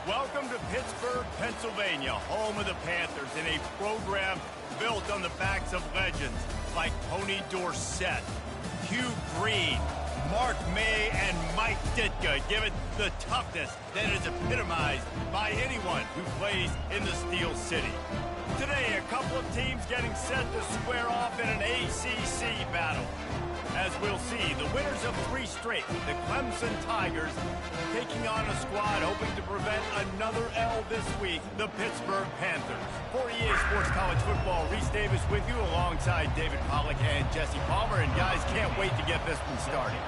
Welcome to Pittsburgh, Pennsylvania, home of the Panthers, in a program built on the backs of legends like Tony Dorsett, Hugh Green, Mark May, and Mike Ditka. Give it the toughness that is epitomized by anyone who plays in the Steel City. Today, a couple of teams getting set to square off in an ACC battle. As we'll see, the winners of 3 straight, the Clemson Tigers, taking on a squad hoping to prevent another L this week, the Pittsburgh Panthers. For EA Sports College Football, Reese Davis with you alongside David Pollack and Jesse Palmer. And guys, can't wait to get this one started.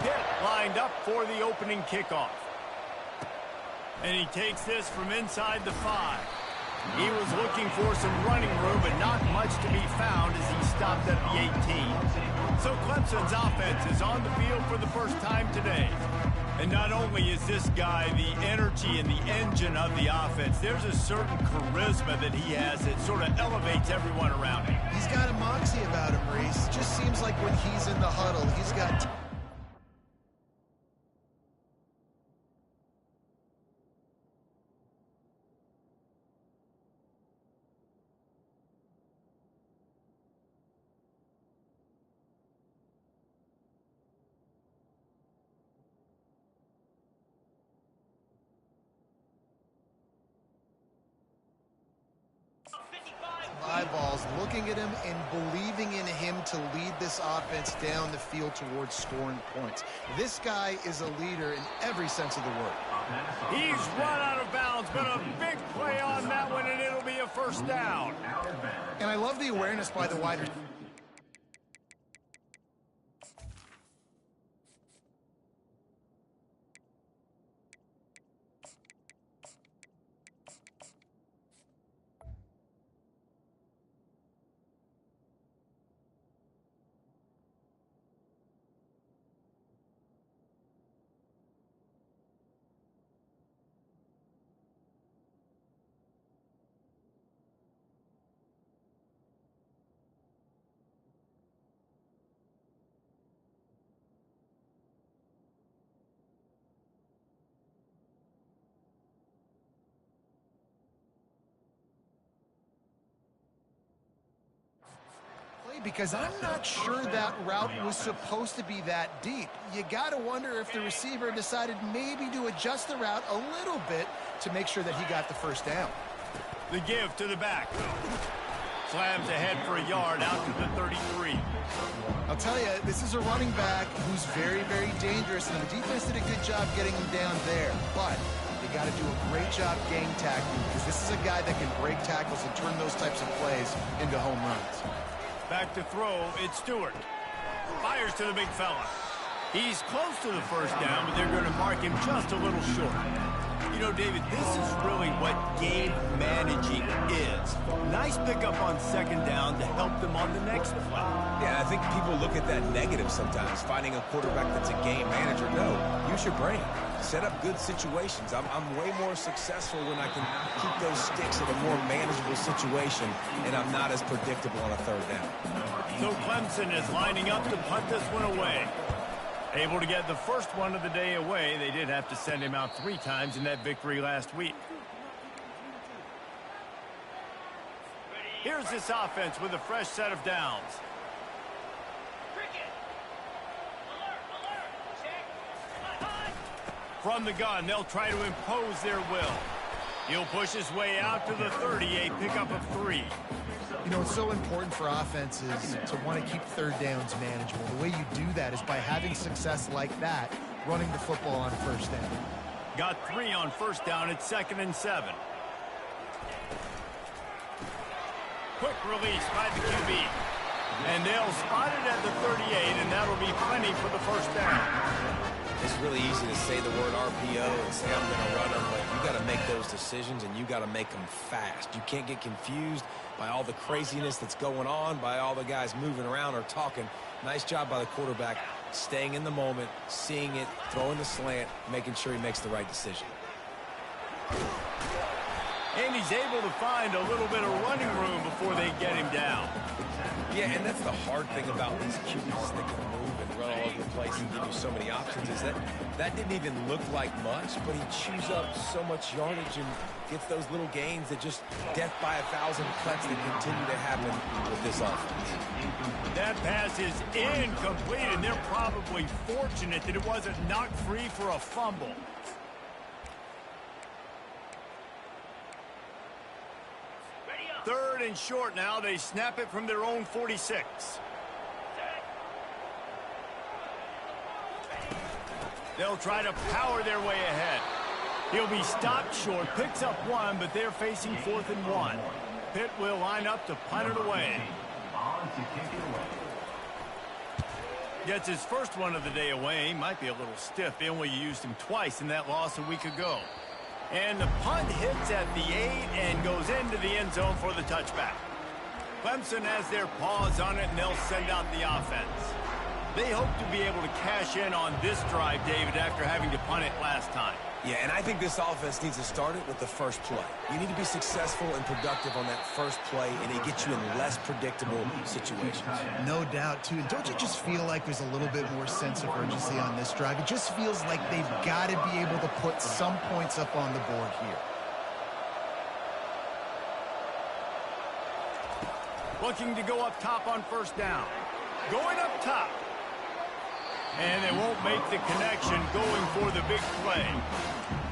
Pitt lined up for the opening kickoff. And he takes this from inside the 5. He was looking for some running room, but not much to be found as he stopped at the 18. So Clemson's offense is on the field for the first time today. And not only is this guy the energy and the engine of the offense, there's a certain charisma that he has that sort of elevates everyone around him. He's got a moxie about him, Reese. Just seems like when he's in the huddle, he's got... eyeballs looking at him and believing in him to lead this offense down the field towards scoring points. This guy is a leader in every sense of the word. He's run out of bounds, but a big play on that one, and it'll be a first down. And I love the awareness by the wide receiver. Because I'm not sure that route was supposed to be that deep. You got to wonder if the receiver decided maybe to adjust the route a little bit to make sure that he got the first down. The give to the back. Slams ahead for a yard out to the 33. I'll tell you, this is a running back who's very, very dangerous, and the defense did a good job getting him down there. But they got to do a great job gang tackling, because this is a guy that can break tackles and turn those types of plays into home runs. Back to throw, it's Stewart. Fires to the big fella. He's close to the first down, but they're going to mark him just a little short. You know, David, this is really what game managing is. Nice pickup on second down to help them on the next play. Yeah, I think people look at that negative sometimes, finding a quarterback that's a game manager. No, use your brain. Set up good situations. I'm way more successful when I can keep those sticks in a more manageable situation, and I'm not as predictable on a third down. So Clemson is lining up to punt this one away. Able to get the first one of the day away. They did have to send him out 3 times in that victory last week. Here's this offense with a fresh set of downs. From the gun, they'll try to impose their will. He'll push his way out to the 30, a pickup of 3. You know, it's so important for offenses to want to keep third downs manageable. The way you do that is by having success like that, running the football on first down. Got 3 on first down at 2nd and 7. Quick release by the QB. And they'll spot it at the 38, and that'll be plenty for the first down. It's really easy to say the word RPO and say I'm going to run them, but you got to make those decisions, and you got to make them fast. You can't get confused by all the craziness that's going on, by all the guys moving around or talking. Nice job by the quarterback, staying in the moment, seeing it, throwing the slant, making sure he makes the right decision. And he's able to find a little bit of running room before they get him down. Yeah, and that's the hard thing about these QBs that can move and run all over the place and give you so many options is that didn't even look like much, but he chews up so much yardage and gets those little gains that just death by 1,000 cuts that continue to happen with this offense. That pass is incomplete, and they're probably fortunate that it wasn't knocked free for a fumble. Third and short now. They snap it from their own 46. They'll try to power their way ahead. He'll be stopped short, picks up one, but they're facing 4th and 1. Pitt will line up to punt it away. Gets his first one of the day away. Might be a little stiff. They only used him twice in that loss a week ago. And the punt hits at the 8 and goes into the end zone for the touchback. Clemson has their paws on it, and they'll send out the offense. They hope to be able to cash in on this drive, David, after having to punt it last time. Yeah, and I think this offense needs to start it with the first play. You need to be successful and productive on that first play, and it gets you in less predictable situations. No doubt, too. And don't you just feel like there's a little bit more sense of urgency on this drive? It just feels like they've got to be able to put some points up on the board here. Looking to go up top on first down. Going up top. And they won't make the connection going for the big play.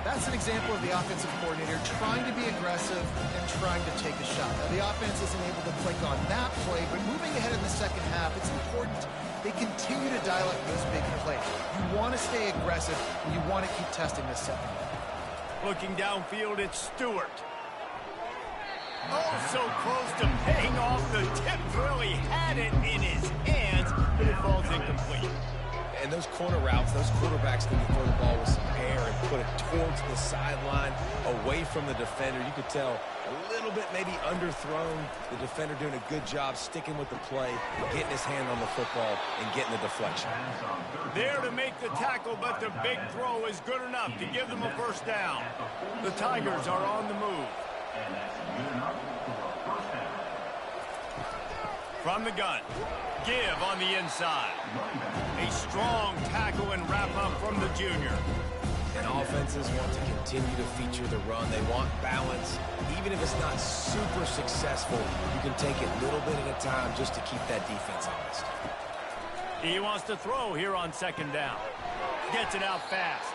That's an example of the offensive coordinator trying to be aggressive and trying to take a shot. Now, the offense isn't able to click on that play, but moving ahead in the second half, it's important they continue to dial up those big plays. You want to stay aggressive, and you want to keep testing this second half. Looking downfield, it's Stewart. Oh, so close to paying off. The tip really had it in his hands, but it falls incomplete. And those corner routes, those quarterbacks need to throw the ball with some air and put it towards the sideline, away from the defender. You could tell a little bit maybe underthrown. The defender doing a good job sticking with the play, getting his hand on the football, and getting the deflection. There to make the tackle, but the big throw is good enough to give them a first down. The Tigers are on the move. From the gun. Give on the inside. A strong tackle and wrap up from the junior. And offenses want to continue to feature the run. They want balance. Even if it's not super successful, you can take it little bit at a time just to keep that defense honest. He wants to throw here on second down. Gets it out fast.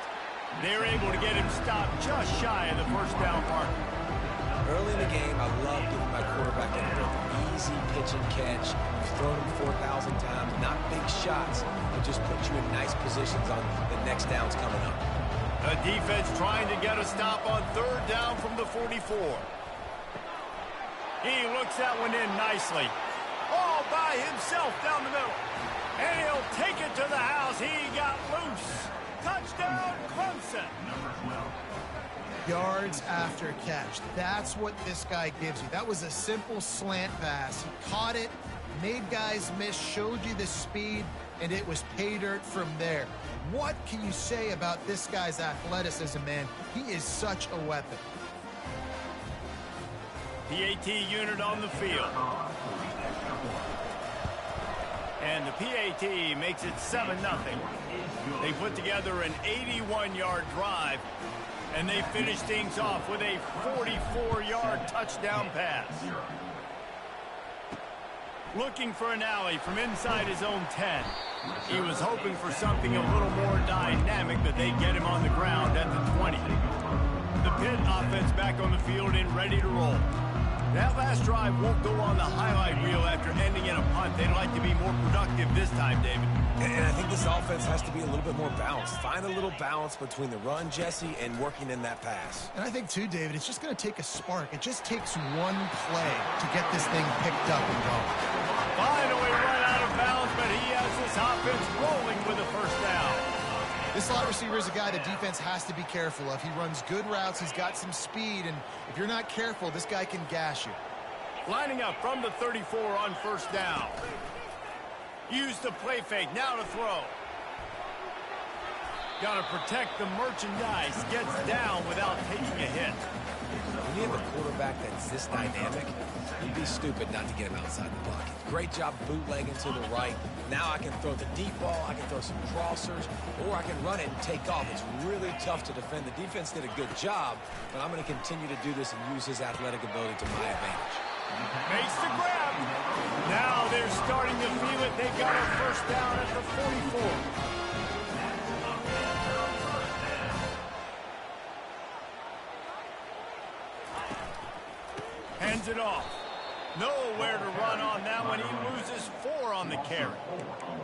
They're able to get him stopped just shy of the first down mark. Early in the game, I love giving my quarterback an easy pitch and catch. You've thrown him 4,000 times, not big shots, but just put you in nice positions on the next downs coming up. The defense trying to get a stop on third down from the 44. He looks that one in nicely. All by himself down the middle. And he'll take it to the house. He got loose. Touchdown, Clemson. Yards after catch. That's what this guy gives you. That was a simple slant pass. He caught it, made guys miss, showed you the speed, and it was pay dirt from there. What can you say about this guy's athleticism, man? He is such a weapon. PAT unit on the field. And the PAT makes it 7-0. They put together an 81-yard drive, and they finish things off with a 44-yard touchdown pass. Looking for an alley from inside his own 10. He was hoping for something a little more dynamic, but they get him on the ground at the 20. The Pitt offense back on the field and ready to roll. That last drive won't go on the highlight reel after ending in a punt. They'd like to be more productive this time, David. And I think this offense has to be a little bit more balanced. Find a little balance between the run, Jesse, and working in that pass. And I think, too, David, it's just going to take a spark. It just takes one play to get this thing picked up and going. Finally run out of bounds, but he has this offense rolling with a first down. This slot receiver is a guy the defense has to be careful of. He runs good routes. He's got some speed, and if you're not careful, this guy can gash you. Lining up from the 34 on first down. Use the play fake. Now to throw. Got to protect the merchandise. Gets down without taking a hit. When you have a quarterback that's this dynamic, you'd be stupid not to get him outside the pocket. Great job bootlegging to the right. Now I can throw the deep ball, I can throw some crossers, or I can run it and take off. It's really tough to defend. The defense did a good job, but I'm going to continue to do this and use his athletic ability to my advantage. Makes the grab. Now they're starting to feel it. They got a first down at the 44. Hands it off. Nowhere to run on that one. He loses 4 on the carry.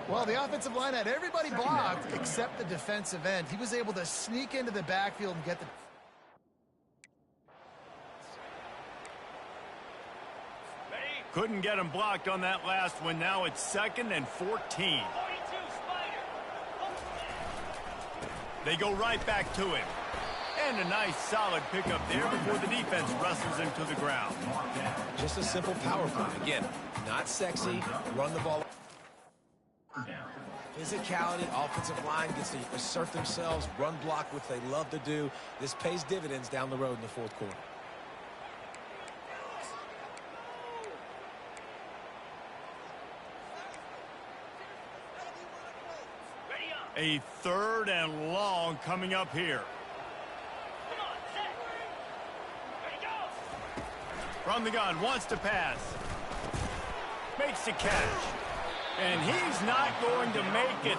Well, the offensive line had everybody blocked except the defensive end. He was able to sneak into the backfield and get the... Couldn't get him blocked on that last one. Now it's 2nd and 14. They go right back to him. And a nice solid pickup there before the defense wrestles him to the ground. Just a simple power play. Again, not sexy. Run the ball. Physicality, offensive line gets to assert themselves, run block, which they love to do. This pays dividends down the road in the 4th quarter. A 3rd and long coming up here. From the gun, wants to pass. Makes the catch. And he's not going to make it.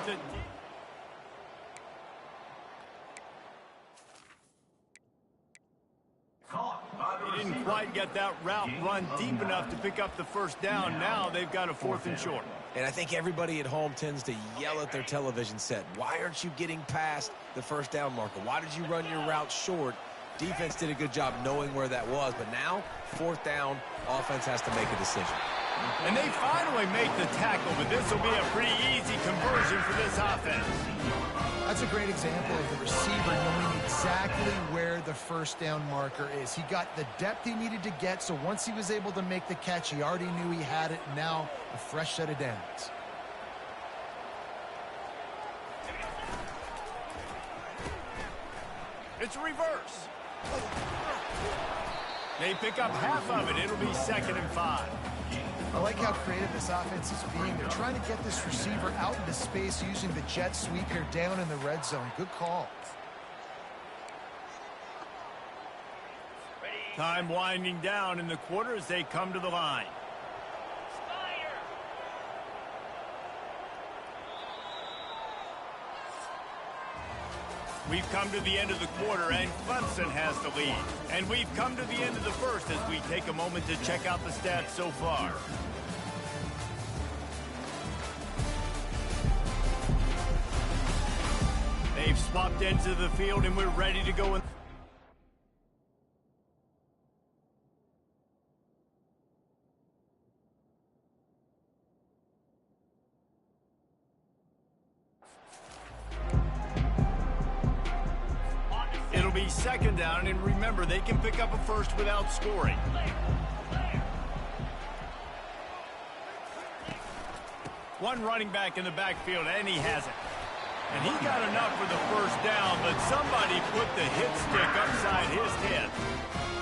He didn't quite get that route run deep enough to pick up the first down. Now they've got a 4th and short. And I think everybody at home tends to yell at their television set. Why aren't you getting past the first down marker? Why did you run your route short? Defense did a good job knowing where that was. But now, 4th down, offense has to make a decision. And they finally make the tackle, but this will be a pretty easy conversion for this offense. That's a great example of the receiver knowing exactly where the first down marker is. He got the depth he needed to get, so once he was able to make the catch, he already knew he had it. Now, a fresh set of downs. It's a reverse. They pick up half of it. It'll be 2nd and 5. I like how creative this offense is being. They're trying to get this receiver out into space using the jet sweep here down in the red zone. Good call. Time winding down in the quarter as they come to the line. We've come to the end of the quarter, and Clemson has the lead. And we've come to the end of the first as we take a moment to check out the stats so far. They've swapped ends of the field, and we're ready to go in. It'll be 2nd down, and remember, they can pick up a first without scoring. One running back in the backfield, and he has it. And he got enough for the first down, but somebody put the hit stick upside his head.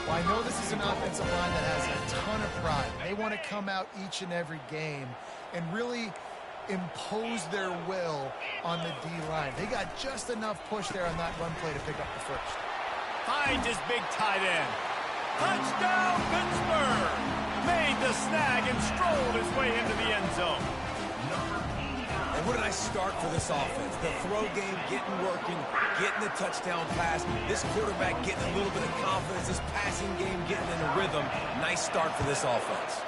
Well, I know this is an offensive line that has a ton of pride. They want to come out each and every game and really impose their will on the D-line. They got just enough push there on that run play to pick up the first. Finds his big tight end. Touchdown, Pittsburgh! Made the snag and strolled his way into the end zone. And what a nice start for this offense. The throw game getting working, getting the touchdown pass. This quarterback getting a little bit of confidence. This passing game getting in a rhythm. Nice start for this offense.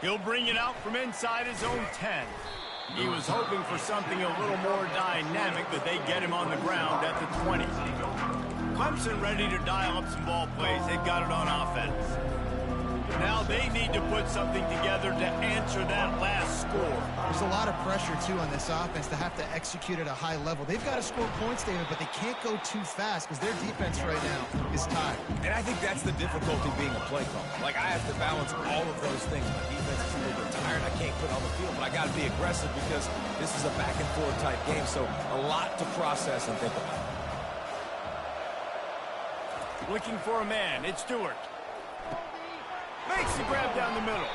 He'll bring it out from inside his own 10. He was hoping for something a little more dynamic, but they get him on the ground at the 20. Clemson ready to dial up some ball plays. They've got it on offense. Now they need to put something together to answer that last score. There's a lot of pressure, too, on this offense to have to execute at a high level. They've got to score points, David, but they can't go too fast because their defense right now is tired. And I think that's the difficulty being a play caller. Like, I have to balance all of those things. My defense is a little bit tired. I can't put on the field, but I got to be aggressive because this is a back-and-forth type game, so a lot to process and think about. Looking for a man. It's Stewart. Makes the grab down the middle.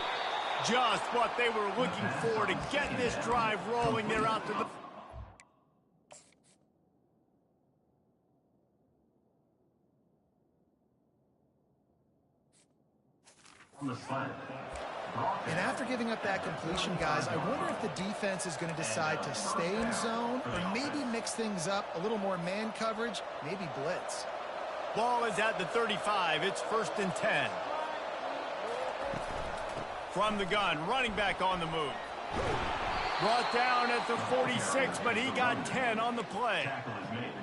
Just what they were looking for to get this drive rolling. They're out to the... And after giving up that completion, guys, I wonder if the defense is going to decide to stay in zone or maybe mix things up, a little more man coverage, maybe blitz. Ball is at the 35. It's 1st and 10. From the gun, running back on the move. Brought down at the 46, but he got 10 on the play.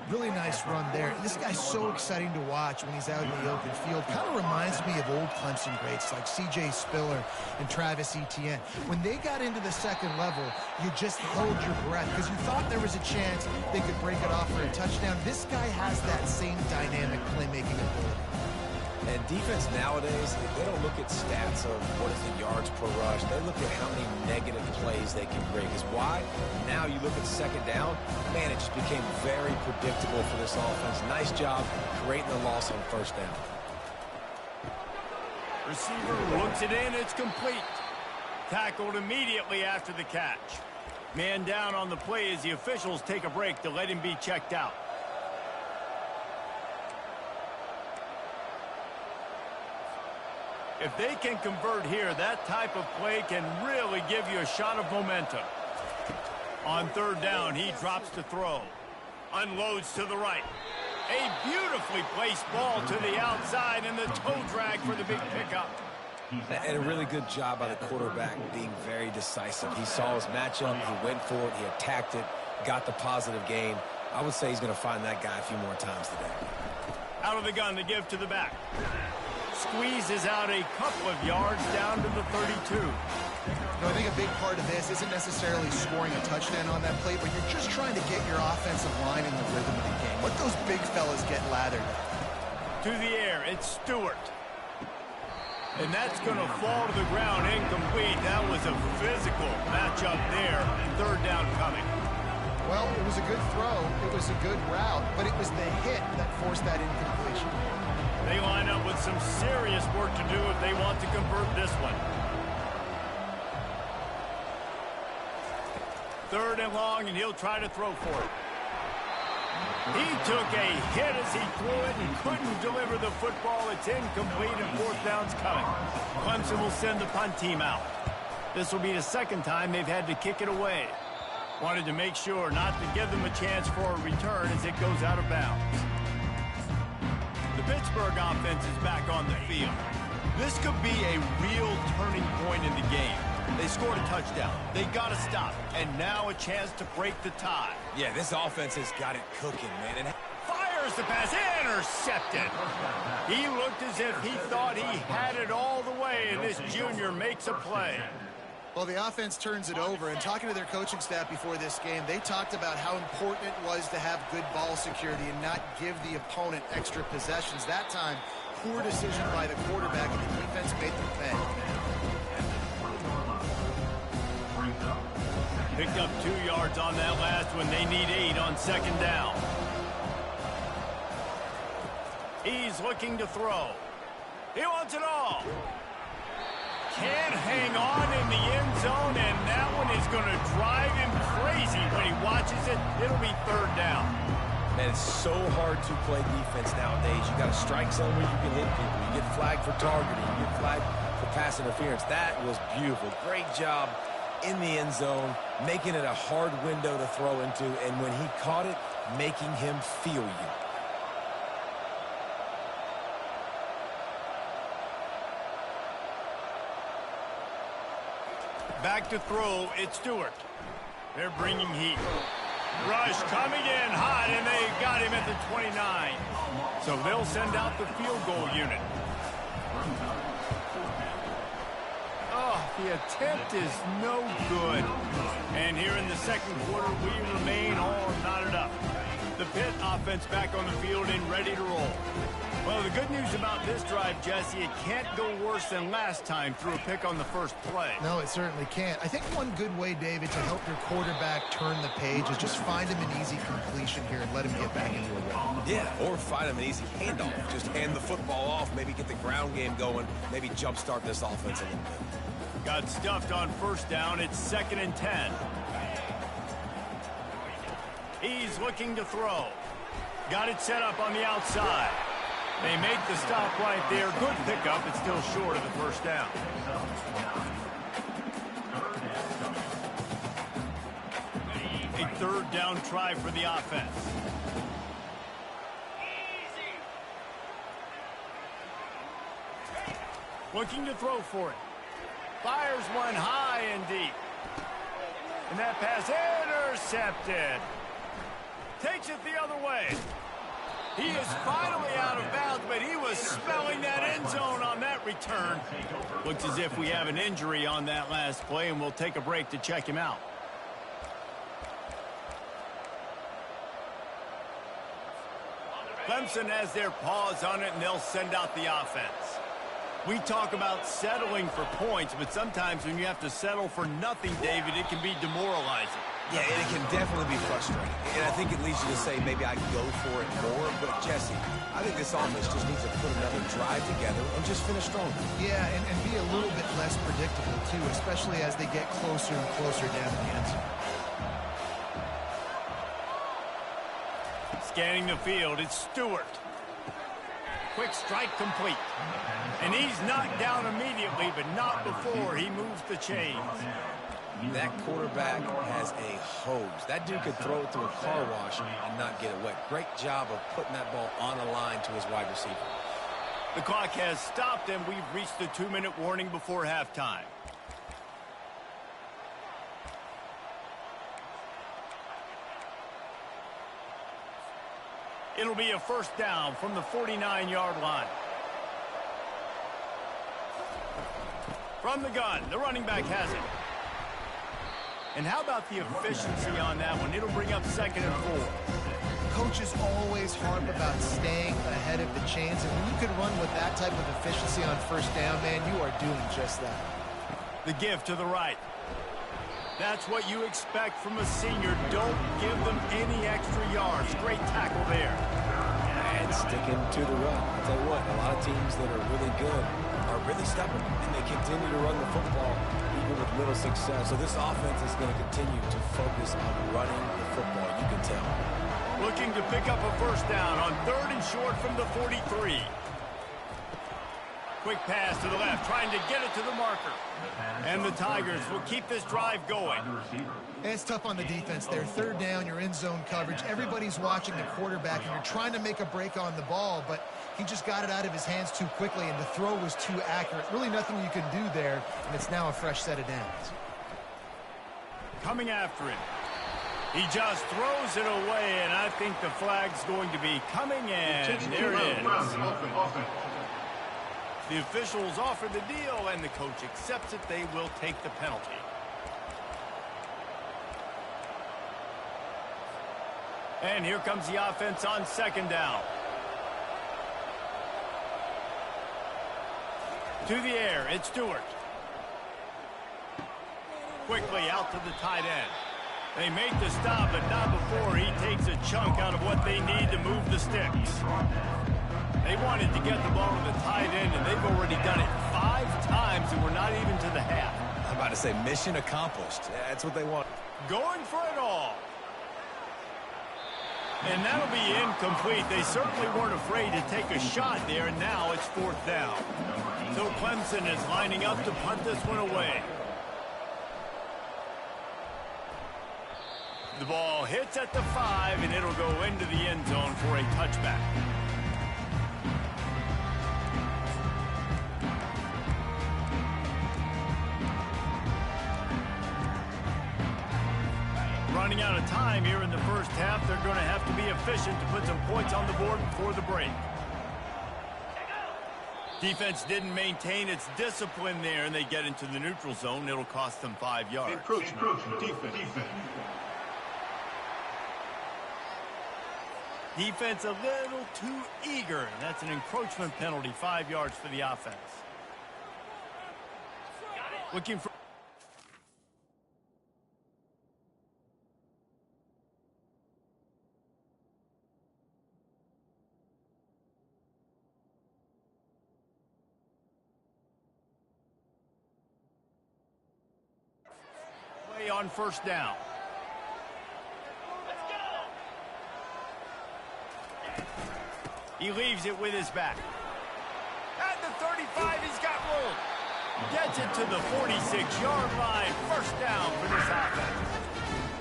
Really nice run there. This guy's so exciting to watch when he's out in the open field. Kind of reminds me of old Clemson greats like C.J. Spiller and Travis Etienne. When they got into the second level, you just held your breath because you thought there was a chance they could break it off for a touchdown. This guy has that same dynamic playmaking ability. And defense nowadays, they don't look at stats of what is the yards per rush. They look at how many negative plays they can bring. Because why? Now you look at second down, man, it just became very predictable for this offense. Nice job creating the loss on 1st down. Receiver looks it in. It's complete. Tackled immediately after the catch. Man down on the play as the officials take a break to let him be checked out. If they can convert here, that type of play can really give you a shot of momentum. On 3rd down, he drops to throw. Unloads to the right. A beautifully placed ball to the outside and the toe drag for the big pickup. And a really good job by the quarterback being very decisive. He saw his matchup, he went for it, he attacked it, got the positive gain. I would say he's going to find that guy a few more times today. Out of the gun to give to the back. Squeezes out a couple of yards down to the 32. I think a big part of this isn't necessarily scoring a touchdown on that play, but you're just trying to get your offensive line in the rhythm of the game. Let those big fellas get lathered. To the air, it's Stewart. And that's going to fall to the ground incomplete. That was a physical matchup there. 3rd down coming. Well, it was a good throw. It was a good route, but it was the hit that forced that incompletion. They line up with some serious work to do if they want to convert this one. 3rd and long, and he'll try to throw for it. He took a hit as he threw it and couldn't deliver the football. It's incomplete, and 4th down's coming. Clemson will send the punt team out. This will be the 2nd time they've had to kick it away. Wanted to make sure not to give them a chance for a return as it goes out of bounds. The Pittsburgh offense is back on the field. This could be a real turning point in the game. They scored a touchdown. They got to stop. And now a chance to break the tie. Yeah, this offense has got it cooking, man. And fires the pass. Intercepted. He looked as if he thought he had it all the way, and this junior makes a play. Well, the offense turns it over, and talking to their coaching staff before this game, they talked about how important it was to have good ball security and not give the opponent extra possessions. That time, poor decision by the quarterback, and the defense made them pay. Picked up 2 yards on that last one. They need 8 on 2nd down. He's looking to throw. He wants it all. Can't hang on in the end zone, and that one is going to drive him crazy when he watches it. It'll be 3rd down. Man, it's so hard to play defense nowadays. You got a strike zone where you can hit people. You get flagged for targeting. You get flagged for pass interference. That was beautiful. Great job in the end zone, making it a hard window to throw into, and when he caught it, making him feel you. Back to throw, it's Stewart. They're bringing heat. Rush coming in hot, and they got him at the 29. So they'll send out the field goal unit. Oh, the attempt is no good. And here in the 2nd quarter, we remain all knotted up. The Pitt offense back on the field and ready to roll. Well, the good news about this drive, Jesse, it can't go worse than last time through a pick on the first play. No, it certainly can't. I think one good way, David, to help your quarterback turn the page is just find him an easy completion here and let him get back into a rhythm. Yeah, or find him an easy handoff. Just hand the football off, maybe get the ground game going, maybe jumpstart this offense a little bit. Got stuffed on first down. It's 2nd and 10. He's looking to throw. Got it set up on the outside. They make the stop right there. Good pickup. It's still short of the first down. A 3rd down try for the offense. Looking to throw for it. Fires one high and deep. And that pass intercepted. Takes it the other way. He is finally out of bounds, but he was smelling that end zone on that return. Looks as if we have an injury on that last play, and we'll take a break to check him out. Clemson has their paws on it, and they'll send out the offense. We talk about settling for points, but sometimes when you have to settle for nothing, David, it can be demoralizing. Yeah, and it can definitely be frustrating. And I think it leads you to say maybe I go for it more. But, Jesse, I think this offense just needs to put another drive together and just finish strong. Yeah, and be a little bit less predictable, too, especially as they get closer and closer down the end zone. Scanning the field, it's Stewart. Quick strike complete. And he's knocked down immediately, but not before he moves the chains. That quarterback has a hose. That dude could throw it through a car wash and not get it wet. Great job of putting that ball on a line to his wide receiver. The clock has stopped, and we've reached the 2-minute warning before halftime. It'll be a 1st down from the 49-yard line. From the gun, the running back has it. And how about the efficiency on that one? It'll bring up 2nd and 4. Coaches always harp about staying ahead of the chains, and when you can run with that type of efficiency on 1st down, man, you are doing just that. The give to the right. That's what you expect from a senior. Don't give them any extra yards. Great tackle there. And sticking to the run. I'll tell you what, a lot of teams that are really good are really stubborn, and they continue to run the football even with little success. So this offense is going to continue to focus on running the football, you can tell. Looking to pick up a 1st down on 3rd and short from the 43. Quick pass to the left, trying to get it to the marker. And the Tigers will keep this drive going. It's tough on the defense there. 3rd down, you're in zone coverage. Everybody's watching the quarterback, and you're trying to make a break on the ball, but he just got it out of his hands too quickly, and the throw was too accurate. Really nothing you can do there, and it's now a fresh set of downs. Coming after him. He just throws it away, and I think the flag's going to be coming in. There it is. The officials offer the deal, and the coach accepts it. They will take the penalty. And here comes the offense on 2nd down. To the air, it's Stewart. Quickly out to the tight end. They make the stop, but not before he takes a chunk out of what they need to move the sticks. They wanted to get the ball to the tight end, and they've already done it 5 times, and we're not even to the half. I'm about to say mission accomplished. That's what they want. Going for it all. And that'll be incomplete. They certainly weren't afraid to take a shot there, and now it's 4th down. So Clemson is lining up to punt this one away. The ball hits at the 5, and it'll go into the end zone for a touchback. Running out of time here in the first half. They're going to have to be efficient to put some points on the board before the break. Defense didn't maintain its discipline there, and they get into the neutral zone. It'll cost them 5 yards. Defense. Defense a little too eager, and that's an encroachment penalty, 5 yards for the offense. Looking for... play on first down. He leaves it with his back. At the 35, he's got room. Gets it to the 46-yard line. First down for this offense.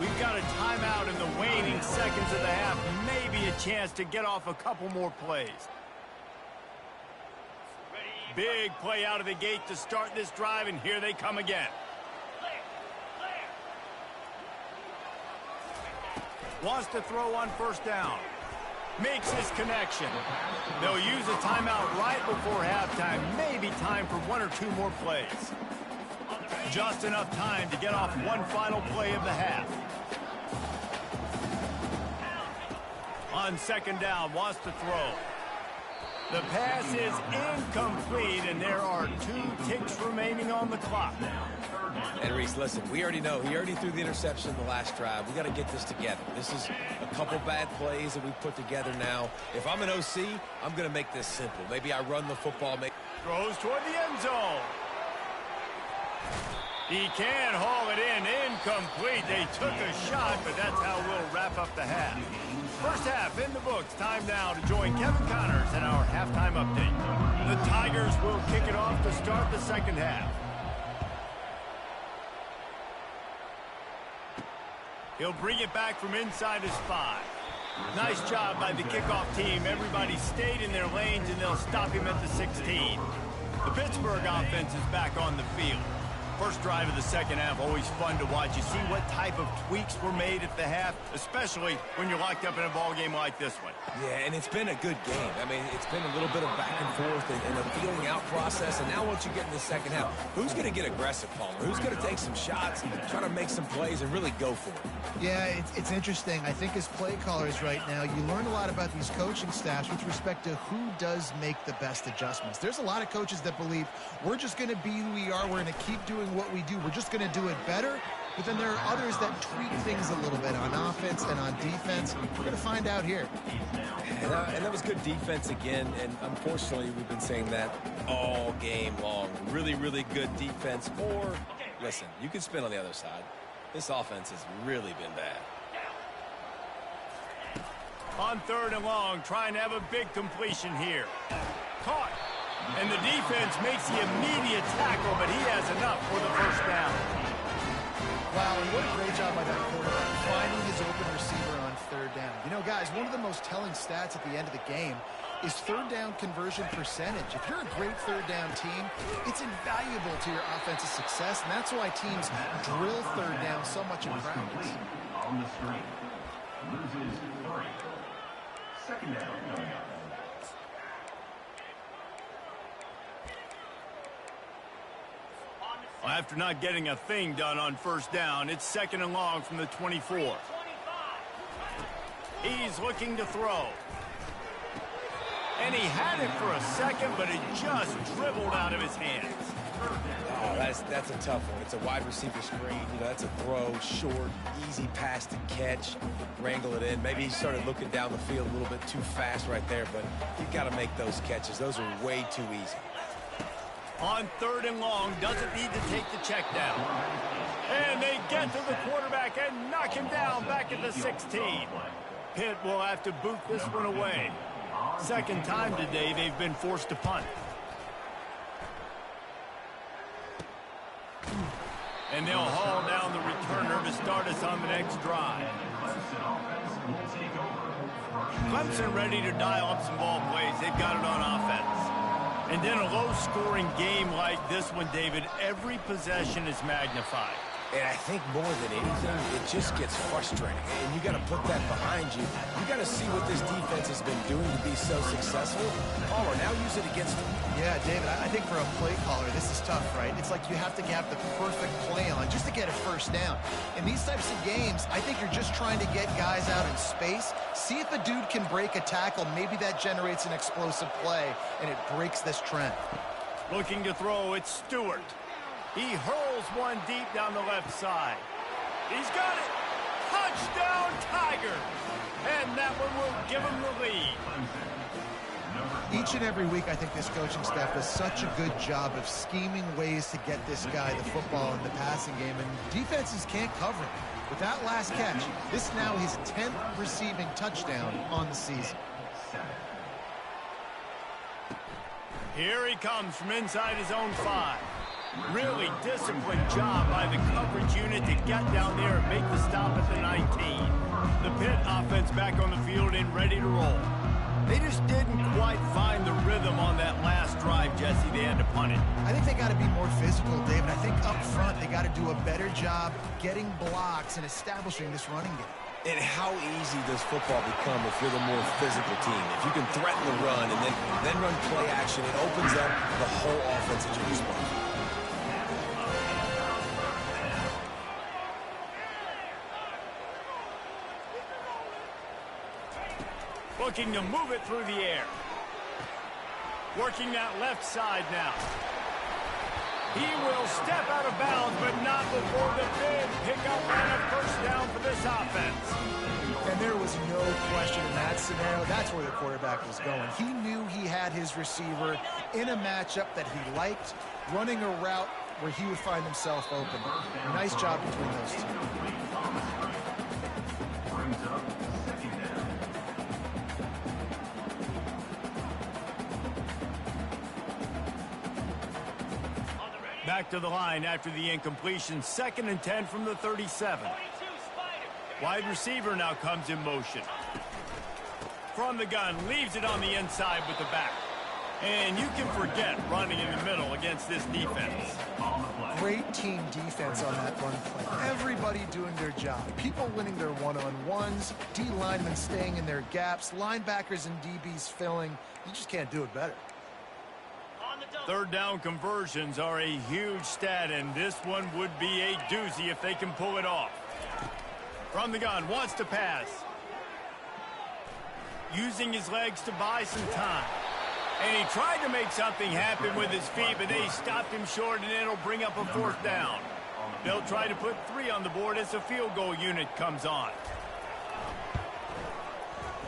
We've got a timeout in the waning seconds of the half. Maybe a chance to get off a couple more plays. Big play out of the gate to start this drive, and here they come again. Wants to throw on first down. Makes his connection. They'll use a timeout right before halftime. Maybe time for one or two more plays. Just enough time to get off one final play of the half. On second down, wants to throw. The pass is incomplete, and there are 2 ticks remaining on the clock. And Reese, listen, we already know he already threw the interception in the last drive. We got to get this together. This is a couple bad plays that we put together now. If I'm an OC, I'm going to make this simple. Maybe I run the football. Throws toward the end zone. He can haul it in. Incomplete. They took a shot, but that's how we'll wrap up the half. First half in the books. Time now to join Kevin Connors in our halftime update. The Tigers will kick it off to start the second half. He'll bring it back from inside his 5. Nice job by the kickoff team. Everybody stayed in their lanes, and they'll stop him at the 16. The Pittsburgh offense is back on the field. First drive of the second half, always fun to watch. You see what type of tweaks were made at the half, especially when you're locked up in a ball game like this one. Yeah, and it's been a good game. I mean, it's been a little bit of back and forth and a feeling out process. And now once you get in the second half, who's going to get aggressive, Palmer? Who's going to take some shots, try to make some plays, and really go for it? Yeah, it's interesting. I think as play callers right now, you learn a lot about these coaching staffs with respect to who does make the best adjustments. There's a lot of coaches that believe we're just going to be who we are. We're going to keep doing what we do. We're just going to do it better. But then there are others that tweak things a little bit on offense and on defense. We're going to find out here. And that was good defense again. And unfortunately, we've been saying that all game long. Really, really good defense. Or, listen, you can spin on the other side. This offense has really been bad. On third and long, trying to have a big completion here. Caught. And the defense makes the immediate tackle, but he has enough for the first down. Wow, and what a great job by that quarterback, finding his open receiver on third down. You know, guys, one of the most telling stats at the end of the game is third down conversion percentage. If you're a great third down team, it's invaluable to your offensive success, and that's why teams drill third down so much in practice. On the screen, loses 3. Second down. After not getting a thing done on first down, it's second and long from the 24. He's looking to throw. And he had it for a second, but it just dribbled out of his hands. Oh, that's a tough one. It's a wide receiver screen. You know, that's a throw, short, easy pass to catch, wrangle it in. Maybe he started looking down the field a little bit too fast right there, but you've got to make those catches. Those are way too easy. On third and long, doesn't need to take the check down. And they get to the quarterback and knock him down back at the 16. Pitt will have to boot this one away. Second time today they've been forced to punt. And they'll haul down the returner to start us on the next drive. Clemson ready to dial up some ball plays. They've got it on offense. And in a low-scoring game like this one, David, every possession is magnified. And I think more than anything, it just gets frustrating. And you got to put that behind you. You got to see what this defense has been doing to be so successful. Caller, now use it against them. Yeah, David, I think for a play caller, this is tough, right? It's like you have to have the perfect play on just to get a first down. In these types of games, I think you're just trying to get guys out in space, see if a dude can break a tackle. Maybe that generates an explosive play, and it breaks this trend. Looking to throw, it's Stewart. He hurls one deep down the left side. He's got it. Touchdown, Tigers. And that one will give him the lead. Each and every week, I think this coaching staff does such a good job of scheming ways to get this guy the football in the passing game, and defenses can't cover him. With that last catch, this is now his 10th receiving touchdown on the season. Here he comes from inside his own 5. Really disciplined job by the coverage unit to get down there and make the stop at the 19. The Pitt offense back on the field and ready to roll. They just didn't quite find the rhythm on that last drive, Jesse. They had to punt it. I think they got to be more physical, David. I think up front they got to do a better job getting blocks and establishing this running game. And how easy does football become if you're the more physical team? If you can threaten the run and then run play action, it opens up the whole offense at your disposal. Looking to move it through the air. Working that left side now. He will step out of bounds, but not before the big pickup and a first down for this offense. And there was no question in that scenario. That's where the quarterback was going. He knew he had his receiver in a matchup that he liked, running a route where he would find himself open. Nice job between those two. Brings up second down. Back to the line after the incompletion. 2nd and 10 from the 37. Wide receiver now comes in motion. From the gun, leaves it on the inside with the back. And you can forget running in the middle against this defense. Great team defense on that run play. Everybody doing their job. People winning their one-on-ones, D linemen staying in their gaps, linebackers and DBs filling. You just can't do it better. 3rd down conversions are a huge stat, and this one would be a doozy if they can pull it off. From the gun, wants to pass. Using his legs to buy some time. And he tried to make something happen with his feet, but they stopped him short, and it'll bring up a 4th down. They'll try to put 3 on the board as the field goal unit comes on.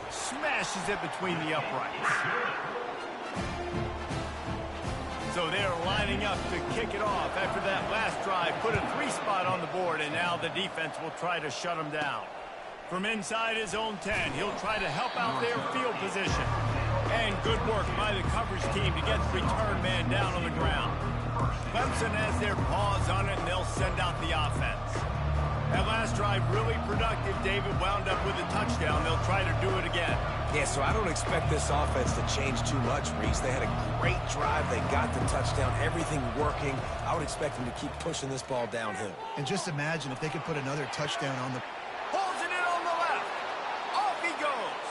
Smashes it between the uprights. So they're lining up to kick it off after that last drive. Put a 3 spot on the board, and now the defense will try to shut him down. From inside his own 10, he'll try to help out their field position. And good work by the coverage team to get the return man down on the ground. Clemson has their paws on it, and they'll send out the offense. That last drive really productive. David wound up with a touchdown. They'll try to do it again. Yeah, so I don't expect this offense to change too much, Reese. They had a great drive. They got the touchdown. Everything working. I would expect them to keep pushing this ball downhill. And just imagine if they could put another touchdown on the... Pulls it in on the left. Off he goes.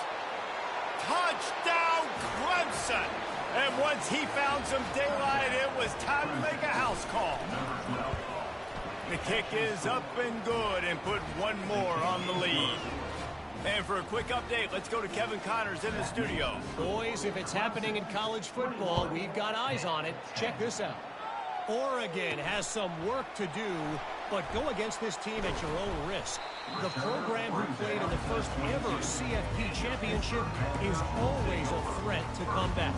Touchdown, Clemson. And once he found some daylight, it was time to make a house call. The kick is up and good, and put one more on the lead. And for a quick update, let's go to Kevin Connors in the studio. Boys, if it's happening in college football, we've got eyes on it. Check this out. Oregon has some work to do, but go against this team at your own risk. The program who played in the first ever CFB championship is always a threat to come back.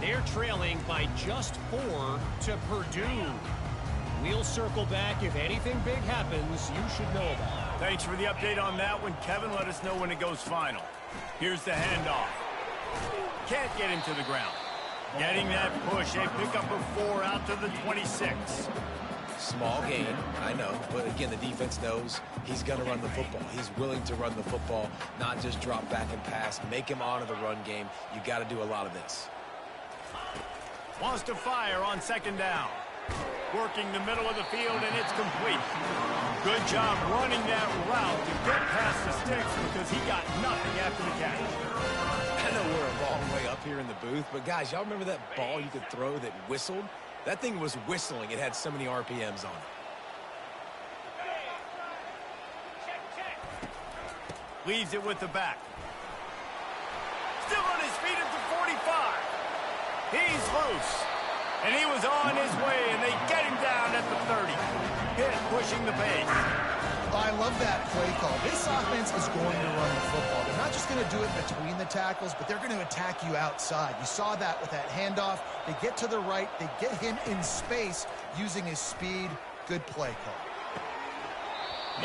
They're trailing by just 4 to Purdue. We'll circle back. If anything big happens, you should know about it. Thanks for the update on that one, Kevin. Let us know when it goes final. Here's the handoff. Can't get him to the ground. Getting that push, a pickup of 4 out to the 26. Small gain, I know, but again, the defense knows he's going to run the football. He's willing to run the football, not just drop back and pass. Make him honor the run game. You got to do a lot of this. Wants to fire on 2nd down. Working the middle of the field, and it's complete. Good job running that route to get past the sticks because he got nothing after the catch. I know we're a long way up here in the booth, but guys, y'all remember that ball you could throw that whistled? That thing was whistling. It had so many RPMs on it. Leaves it with the back. Still on his feet at the 45. He's loose. And he was on his way, and they get him down at the 30. Hit pushing the base. I love that play call. This offense is going to run the football. They're not just going to do it between the tackles, but they're going to attack you outside. You saw that with that handoff. They get to the right. They get him in space using his speed. Good play call.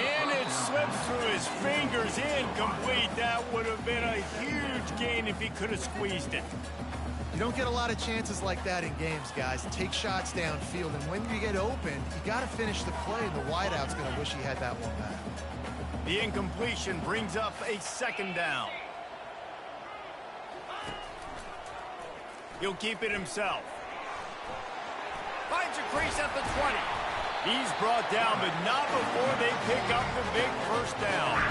And it slips through his fingers, incomplete. That would have been a huge gain if he could have squeezed it. You don't get a lot of chances like that in games, guys. Take shots downfield, and when you get open, you got to finish the play, and the wideout's going to wish he had that one back. The incompletion brings up a second down. He'll keep it himself. Finds a crease at the 20. He's brought down, but not before they pick up the big first down.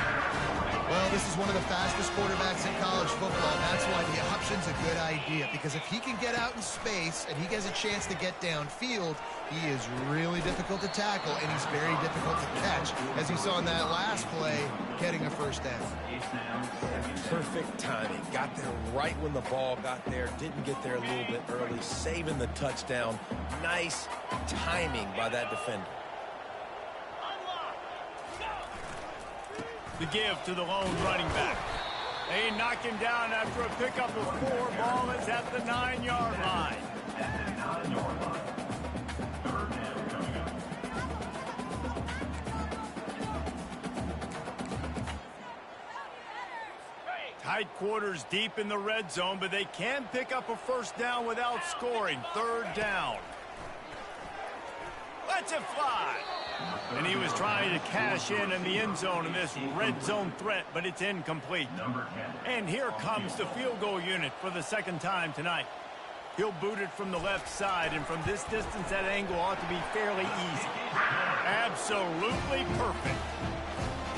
Well, this is one of the fastest quarterbacks in college football. That's why the option's a good idea, because if he can get out in space and he gets a chance to get downfield, he is really difficult to tackle, and he's very difficult to catch, as you saw in that last play, getting a first down. Perfect timing. Got there right when the ball got there. Didn't get there a little bit early, saving the touchdown. Nice timing by that defender. The give to the lone running back. They knock him down after a pickup of 4. Ball is at the 9-yard line. Tight quarters deep in the red zone, but they can pick up a first down without scoring. 3rd down. Lets it fly. And he was trying to cash in the end zone in this red zone threat, but it's incomplete. And here comes the field goal unit for the second time tonight. He'll boot it from the left side, and from this distance, that angle ought to be fairly easy. Absolutely perfect.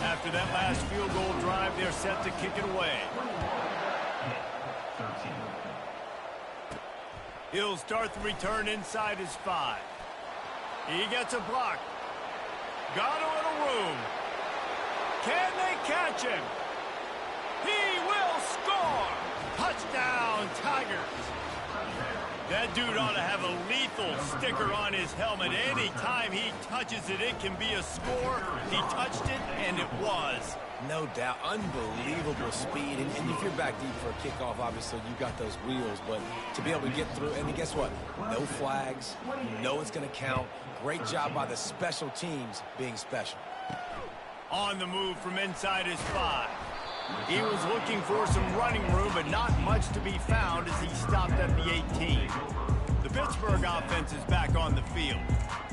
After that last field goal drive, they're set to kick it away. He'll start the return inside his 5. He gets a block. Got a little room. Can they catch him? He will score! Touchdown, Tigers! That dude ought to have a lethal sticker on his helmet. Anytime he touches it, it can be a score. He touched it, and it was. No doubt. Unbelievable speed. And if you're back deep for a kickoff, obviously you got those wheels. But to be able to get through, and guess what? No flags. You know it's going to count. Great job by the special teams being special. On the move from inside his 5. He was looking for some running room, but not much to be found as he stopped at the 18. The Pittsburgh offense is back on the field.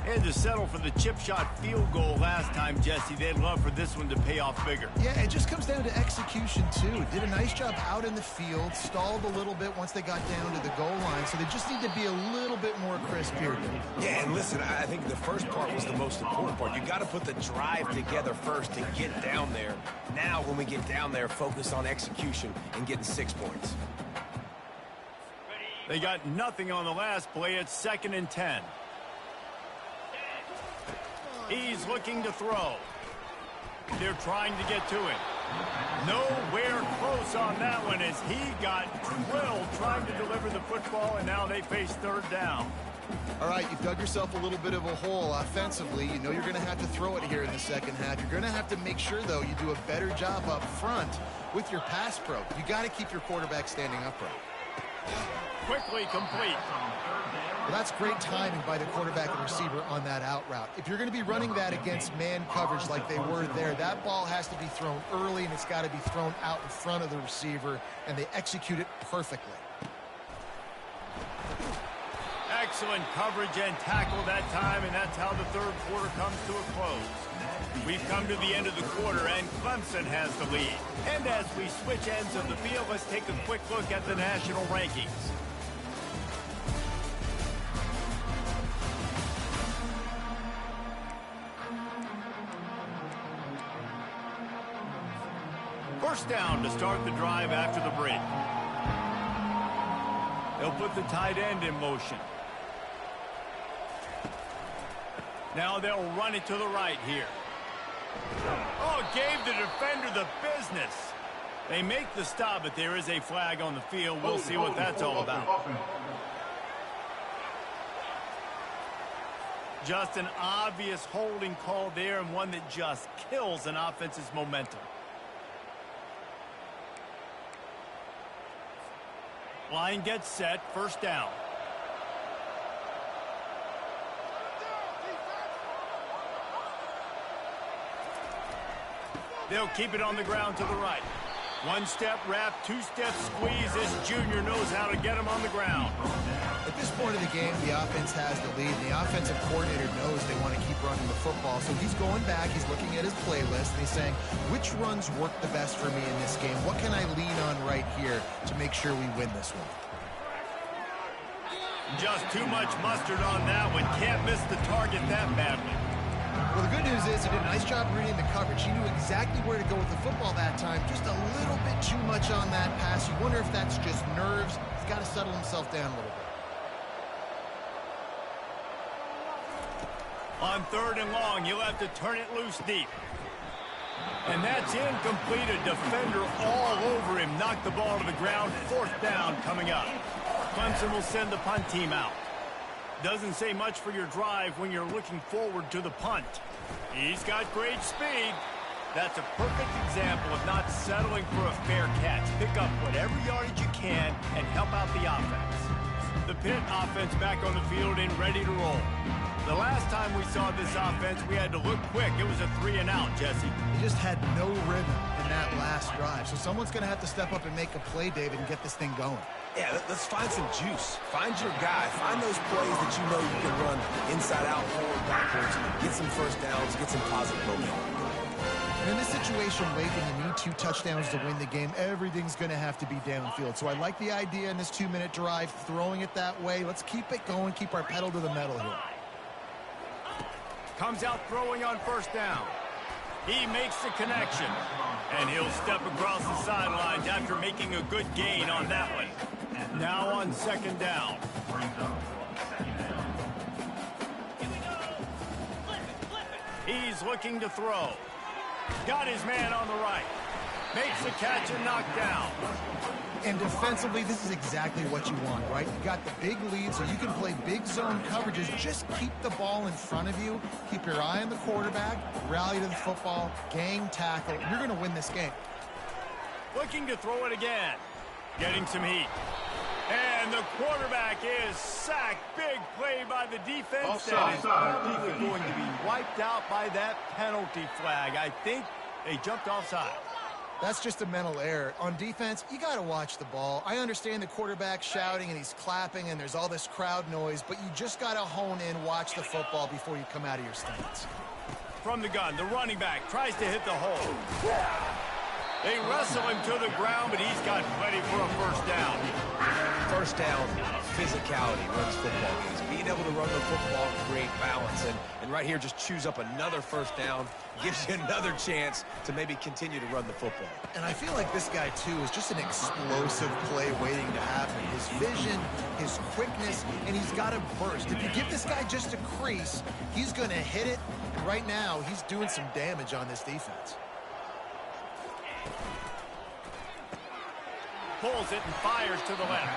They had to settle for the chip shot field goal last time, Jesse. They'd love for this one to pay off bigger. Yeah, it just comes down to execution, too. Did a nice job out in the field, stalled a little bit once they got down to the goal line, so they just need to be a little bit more crisp here. Yeah, and listen, I think the first part was the most important part. You got to put the drive together first to get down there. Now, when we get down there, focus on execution and getting 6 points. They got nothing on the last play. It's 2nd and 10. He's looking to throw. They're trying to get to him. Nowhere close on that one as he got drilled trying to deliver the football, and now they face 3rd down. All right, you've dug yourself a little bit of a hole offensively. You know you're going to have to throw it here in the second half. You're going to have to make sure, though, you do a better job up front with your pass pro. You got to keep your quarterback standing upright. Quickly complete. Well, that's great timing by the quarterback and receiver on that out route. If you're going to be running that against man coverage like they were there, that ball has to be thrown early, and it's got to be thrown out in front of the receiver, and they execute it perfectly. Excellent coverage and tackle that time, and that's how the 3rd quarter comes to a close. We've come to the end of the quarter, and Clemson has the lead. And as we switch ends of the field, let's take a quick look at the national rankings. first down to start the drive after the break. They'll put the tight end in motion. Now they'll run it to the right here. Oh, gave the defender the business. They make the stop, but there is a flag on the field. We'll see what that's all about. Just an obvious holding call there, and one that just kills an offense's momentum. Line gets set, first down. They'll keep it on the ground to the right. One-step wrap, two-step squeeze. This junior knows how to get him on the ground. At this point of the game, the offense has the lead. The offensive coordinator knows they want to keep running the football. So he's going back, he's looking at his playlist, and he's saying, which runs work the best for me in this game? What can I lean on right here to make sure we win this one? Just too much mustard on that one. Can't miss the target that badly. Well, the good news is he did a nice job reading the coverage. He knew exactly where to go with the football that time. Just a little bit too much on that pass. You wonder if that's just nerves. He's got to settle himself down a little bit. On third and long, you'll have to turn it loose deep. And that's incomplete. A defender all over him. Knocked the ball to the ground. Fourth down coming up. Clemson will send the punt team out. Doesn't say much for your drive when you're looking forward to the punt. He's got great speed. That's a perfect example of not settling for a fair catch. Pick up whatever yardage you can and help out the offense. The Pitt offense back on the field and ready to roll. The last time we saw this offense, we had to look quick. It was a 3-and-out, Jesse. He just had no rhythm in that last drive. So someone's going to have to step up and make a play, David, and get this thing going. Yeah, let's find some juice. Find your guy. Find those plays that you know you can run inside out, forward, backwards, get some first downs, get some positive momentum. And in this situation, Lakin, you need 2 touchdowns to win the game. Everything's going to have to be downfield. So I like the idea in this 2-minute drive, throwing it that way. Let's keep it going, keep our pedal to the metal here. Comes out throwing on first down. He makes the connection. And he'll step across the sidelines after making a good gain on that one. Now on second down. He's looking to throw. Got his man on the right. Makes the catch and knocked down. And defensively, this is exactly what you want, right? You got the big lead, so you can play big zone coverages. Just keep the ball in front of you. Keep your eye on the quarterback. Rally to the football. Gang tackle. You're going to win this game. Looking to throw it again. Getting some heat. And the quarterback is sacked. Big play by the defense. That is probably going to be wiped out by that penalty flag. I think they jumped offside. That's just a mental error. On defense, you got to watch the ball. I understand the quarterback shouting and he's clapping and there's all this crowd noise, but you just got to hone in, watch the football before you come out of your stance. From the gun, the running back tries to hit the hole. They wrestle him to the ground, but he's got plenty for a first down. First down, physicality runs football games. Being able to run the football, create balance, and right here just choose up another first down, gives you another chance to maybe continue to run the football. And I feel like this guy, too, is just an explosive play waiting to happen. His vision, his quickness, and he's got a burst. If you give this guy just a crease, he's going to hit it. And right now, he's doing some damage on this defense. Pulls it and fires to the left.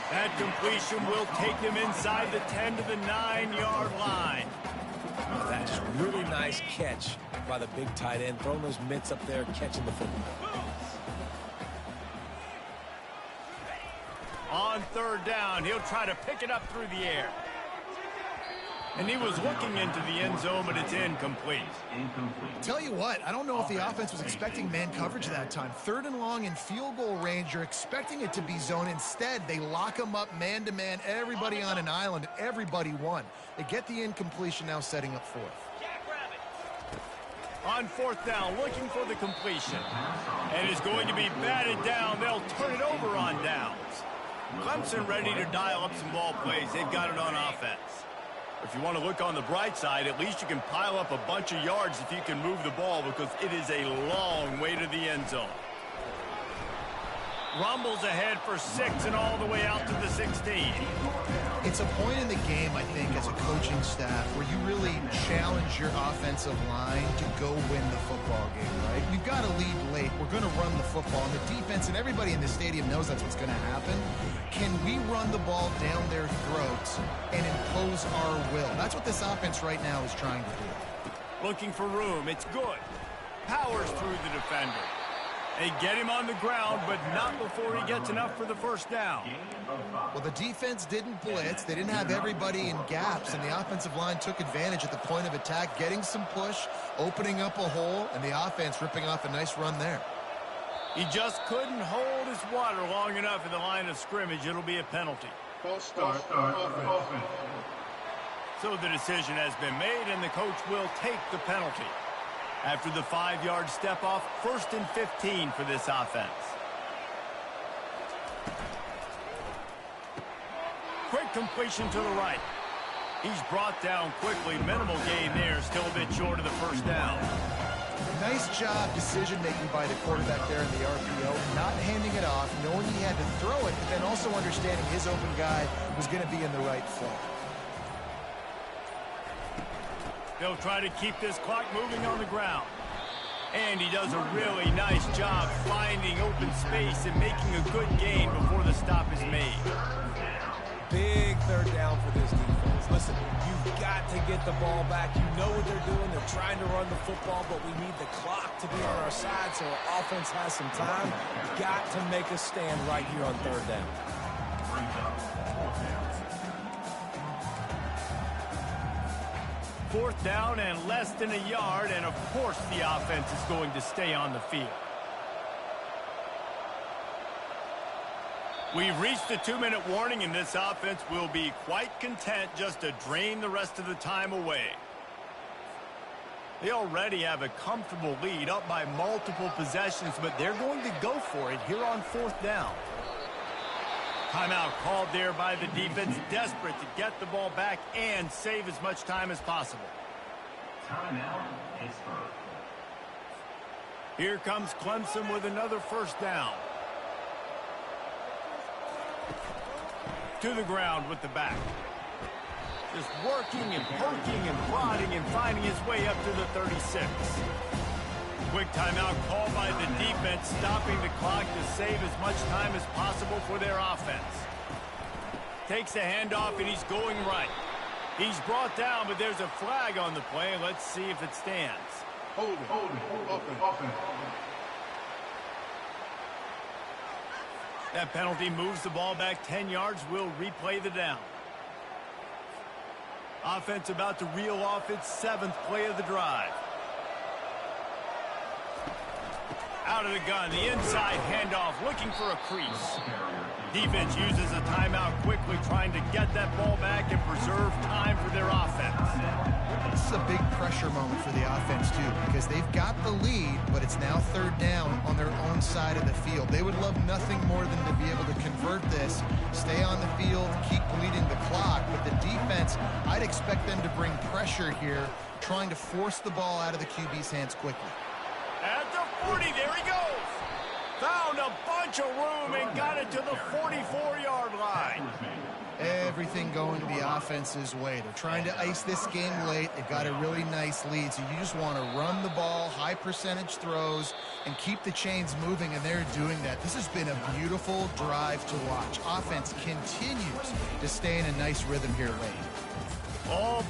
That completion will take him inside the 10 to the 9-yard line. That's really nice catch by the big tight end, throwing those mitts up there, catching the football. On third down, he'll try to pick it up through the air. And he was looking into the end zone, but it's incomplete. Tell you what, I don't know if the offense was expecting man coverage that time. Third and long in field goal range, you're expecting it to be zone. Instead, they lock him up man-to-man, everybody on an island, everybody won. They get the incompletion, now setting up fourth. On fourth down, looking for the completion. And is going to be batted down. They'll turn it over on downs. Clemson ready to dial up some ball plays. They've got it on offense. If you want to look on the bright side, at least you can pile up a bunch of yards if you can move the ball, because it is a long way to the end zone. Rumbles ahead for 6 and all the way out to the 16. It's a point in the game, I think, as a coaching staff where you really challenge your offensive line to go win the football game, right? You've got to lead late. We're going to run the football. And the defense and everybody in the stadium knows that's what's going to happen. Can we run the ball down their throats and impose our will? That's what this offense right now is trying to do. Looking for room. It's good. Powers through the defender. They get him on the ground, but not before he gets enough for the first down. Well, the defense didn't blitz. They didn't have everybody in gaps, and the offensive line took advantage at the point of attack, getting some push, opening up a hole, and the offense ripping off a nice run there. He just couldn't hold his water long enough in the line of scrimmage. It'll be a penalty. False start. Offense. So the decision has been made, and the coach will take the penalty. After the 5-yard step off, 1st and 15 for this offense. Quick completion to the right. He's brought down quickly. Minimal gain there, still a bit short of the first down. Nice job decision-making by the quarterback there in the RPO, not handing it off, knowing he had to throw it, but then also understanding his open guy was going to be in the right spot. They'll try to keep this clock moving on the ground. And he does a really nice job finding open space and making a good gain before the stop is made. Big third down for this defense. Listen, you've got to get the ball back. You know what they're doing. They're trying to run the football, but we need the clock to be on our side so our offense has some time. Got to make a stand right here on third down. 4th down and less than a yard, and of course the offense is going to stay on the field. We've reached the 2-minute warning, and this offense will be quite content just to drain the rest of the time away. They already have a comfortable lead, up by multiple possessions, but they're going to go for it here on 4th down. Timeout called there by the defense, desperate to get the ball back and save as much time as possible. Timeout, Pittsburgh. Here comes Clemson with another 1st down. To the ground with the back. Just working and poking and prodding and finding his way up to the 36. Quick timeout called by the defense, stopping the clock to save as much time as possible for their offense. Takes the handoff, and he's going right. He's brought down, but there's a flag on the play. Let's see if it stands. Hold it. Offense. That penalty moves the ball back 10 yards. We'll replay the down. Offense about to reel off its 7th play of the drive. Out of the gun, the inside handoff, looking for a crease. Defense uses a timeout quickly, trying to get that ball back and preserve time for their offense. This is a big pressure moment for the offense, too, because they've got the lead, but it's now 3rd down on their own side of the field. They would love nothing more than to be able to convert this, stay on the field, keep bleeding the clock. But the defense, I'd expect them to bring pressure here, trying to force the ball out of the QB's hands quickly. At the 40, there he goes. Found a bunch of room and got it to the 44-yard line. Everything going to the offense's way. They're trying to ice this game late. They've got a really nice lead, so you just want to run the ball, high percentage throws, and keep the chains moving, and they're doing that. This has been a beautiful drive to watch. Offense continues to stay in a nice rhythm here late. All